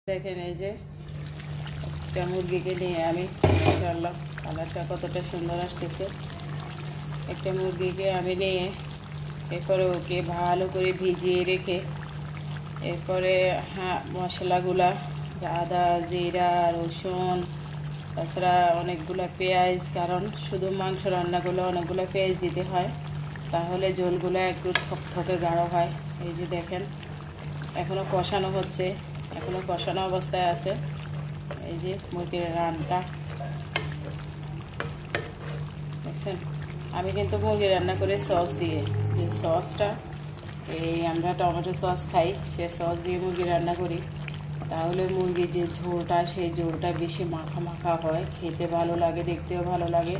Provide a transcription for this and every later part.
দেখেন এই যে একটা মুরগিকে নিয়ে আমি মাশাআল্লাহ কালারটা কতটা সুন্দর আসতেছে। একটা মুরগিকে আমি নিয়ে এরপরে ওকে ভালো করে ভিজিয়ে রেখে এরপরে মশলাগুলা আদা জিরা রসুন তাছাড়া অনেকগুলো পেঁয়াজ, কারণ শুধু মাংস রান্না করলে অনেকগুলো পেঁয়াজ দিতে হয়, তাহলে ঝোলগুলো একটু ঠকঠকে গাঢ় হয়। এই যে দেখেন এখনও কষানো হচ্ছে, এখনও কষানো অবস্থায় আছে। এই যে মুরগির রান্নাটা দেখছেন, আমি কিন্তু মুরগি রান্না করে সস দিয়ে, যে সসটা এই আমরা টমেটো সস খাই, সে সস দিয়ে মুরগি রান্না করি, তাহলে মুরগির যে ঝোলটা সেই ঝোলটা বেশি মাখা মাখা হয়, খেতে ভালো লাগে, দেখতেও ভালো লাগে।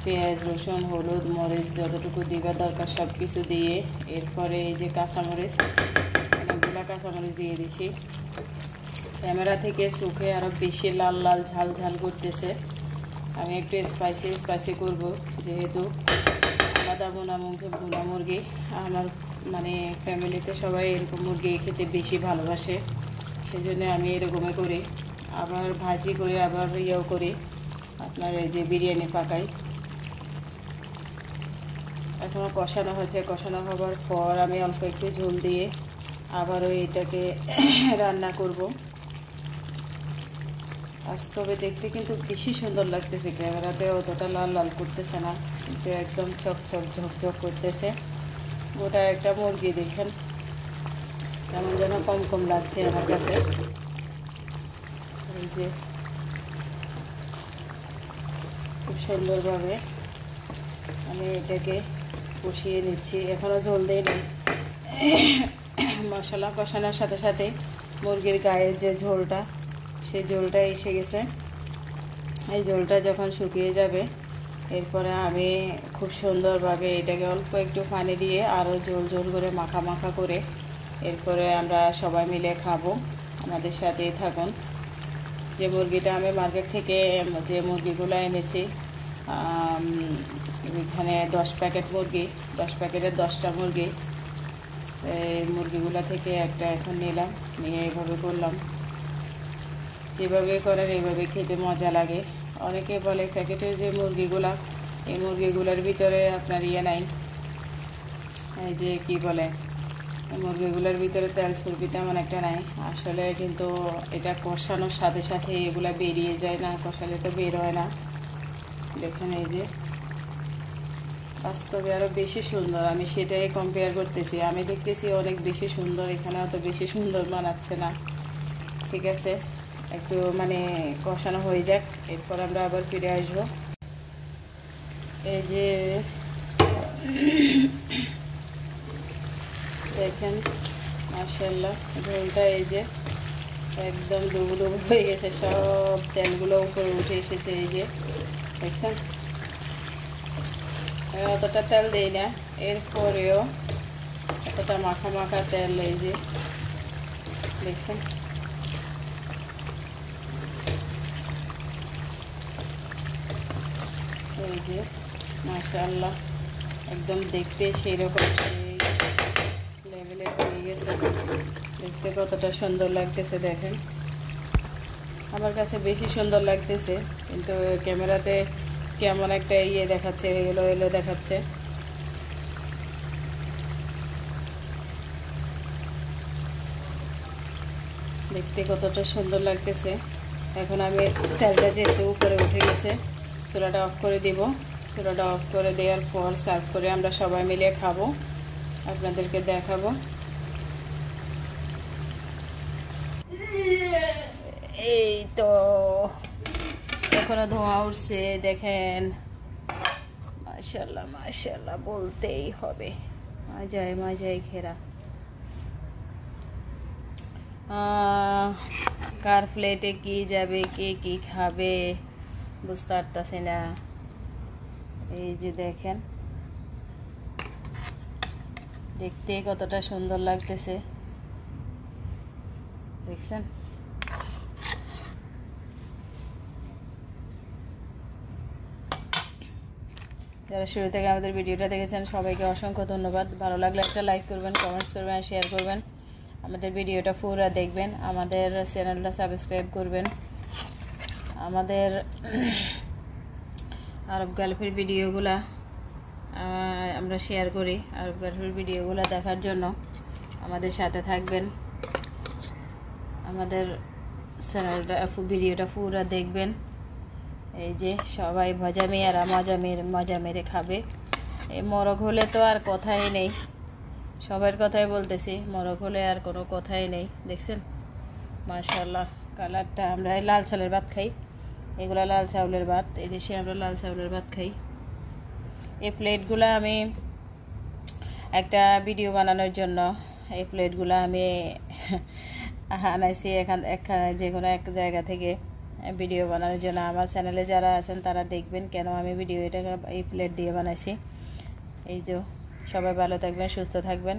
পেঁয়াজ রসুন হলুদ মরিচ যতটুকু দিবার দরকার সব কিছু দিয়ে এরপরে এই যে কাঁচামরিচ, অনেকগুলো কাঁচামরিচ দিয়ে দিছি। ক্যামেরা থেকে চোখে আরও বেশি লাল লাল ঝাল ঝাল করতেছে। আমি একটু স্পাইসি করব, যেহেতু আলাদা বোনা মুরগি, আমার মানে ফ্যামিলিতে সবাই এরকম মুরগি খেতে বেশি ভালোবাসে, সেজন্য আমি এরকমই করি। আবার ভাজি করে আবার ইয়েও করি, আপনার এই যে বিরিয়ানি পাকাই। এখনও কষানো হচ্ছে, কষানো হবার পর আমি অল্প একটু ঝোল দিয়ে আবারও এটাকে রান্না করব। বাস্তবে দেখতে কিন্তু বেশি সুন্দর লাগতেছে, ক্যামেরাতে অতটা লাল লাল করতেছে না, কিন্তু একদম চকচক ঝকঝক করতেছে। গোটা একটা মুরগি দেখেন কেমন যেন কম কম লাগছে আমার কাছে। এই যে খুব সুন্দরভাবে আমি এটাকে কষিয়ে নিচ্ছি, এখনও ঝোল দিয়ে নিই। মশলা কষানোর সাথে সাথে মুরগির গায়ের যে ঝোলটা, সেই ঝোলটা এসে গেছে। এই ঝোলটা যখন শুকিয়ে যাবে এরপরে আমি খুব সুন্দরভাবে এটাকে অল্প একটু পানি দিয়ে আরও ঝোল ঝোল করে মাখা মাখা করে এরপরে আমরা সবাই মিলে খাবো। আমাদের সাথেই থাকুন। যে মুরগিটা আমি মার্কেট থেকে যে মুরগিগুলো এনেছি, এখানে 10 প্যাকেট মুরগি, 10 প্যাকেটের 10টা মুরগি, এই মুরগিগুলো থেকে একটা এখন নিলাম, নিয়ে এইভাবে করলাম। যেভাবে করেন এইভাবে খেতে মজা লাগে। অনেকে বলে প্যাকেটের যে মুরগিগুলা, এই মুরগিগুলোর ভিতরে আপনার নাই, এই যে কি বলে, মুরগিগুলোর ভিতরে তেল চর্বি তেমন একটা নাই। আসলে কিন্তু এটা কষানোর সাথে সাথে এগুলা বেরিয়ে যায়, না কষালে তো বের হয় না। দেখেন এই যে বাস্তবে আরও বেশি সুন্দর, আমি সেটাই কম্পেয়ার করতেছি। আমি দেখতেছি অনেক বেশি সুন্দর, এখানে অত বেশি সুন্দর বানাচ্ছে না। ঠিক আছে, একটু মানে কষানো হয়ে যাক, এরপর আমরা আবার ফিরে আসবো। এই যে দেখেন মাশাআল্লাহ ঝোলটা এই যে একদম ডুবু ডুবু হয়ে গেছে, সব তেলগুলো উপরে উঠে এসেছে। এই যে দেখছেন, অতটা তেল দিই না, এরপরেও অতটা মাখা মাখা তেল। এই যে দেখছেন, এই যে মাশাআল্লাহ একদম দেখতে সেই রকম লেভেলে হয়ে গেছে। দেখতে কতটা সুন্দর লাগতেছে দেখেন, আমার কাছে বেশি সুন্দর লাগতেছে, কিন্তু ক্যামেরাতে কেমন একটা দেখাচ্ছে, এলো এলো দেখাচ্ছে। দেখতে কতটা সুন্দর লাগতেছে। এখন আমি তেলটা যেহেতু উপরে উঠে গেছে, চুলাটা অফ করে দিব। চুলাটা অফ করে দেওয়ার পর সার্ভ করে আমরা সবাই মিলে খাবো, আপনাদেরকে দেখাবো। এই তো এখনো ধোঁয়া উঠছে দেখেন, মাশাআল্লাহ মাশাআল্লাহ বলতেই হবে, মাজায় ঘেরা। কার প্লেটে কি যাবে, কে কি খাবে বুঝতে পারতাছি না। এই যে দেখেন দেখতে কতটা সুন্দর লাগতেছে, দেখছেন। যারা শুরু থেকে আমাদের ভিডিওটা দেখেছেন সবাইকে অসংখ্য ধন্যবাদ। ভালো লাগলে একটা লাইক করবেন, কমেন্টস করবেন, শেয়ার করবেন। আমাদের ভিডিওটা পুরো দেখবেন, আমাদের চ্যানেলটা সাবস্ক্রাইব করবেন। আমাদের আরব গালফের ভিডিওগুলা আমরা শেয়ার করি। আরব গালফের ভিডিওগুলো দেখার জন্য আমাদের সাথে থাকবেন, আমাদের চ্যানেলটা ভিডিওটা পুরো দেখবেন। এই যে সবাই মজা মেরে খাবে। এই মরক হলে তো আর কথাই নেই, সবার কথাই বলতেছি, মরক হলে আর কোনো কথাই নেই। দেখছেন মাশাআল্লাহ কালারটা। আমরা লাল চালের ভাত খাই, এগুলো লাল চাউলের ভাত, এই দেশে আমরা লাল চাউলের ভাত খাই। এই প্লেটগুলো আমি একটা ভিডিও বানানোর জন্য এই প্লেটগুলো আমি আনাইছি এখানে যে কোনো এক জায়গা থেকে ভিডিও বানানোর জন্য। আমার চ্যানেলে যারা আছেন তারা দেখবেন কেন আমি ভিডিও এটা এই প্লেট দিয়ে বানাইছি। এই যে সবাই ভালো থাকবেন, সুস্থ থাকবেন,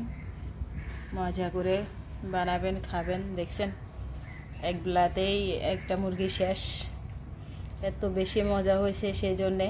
মজা করে বানাবেন, খাবেন। দেখছেন এক বেলাতেই একটা মুরগি শেষ। এত বেশি মজা হয়েছে সেই জন্যে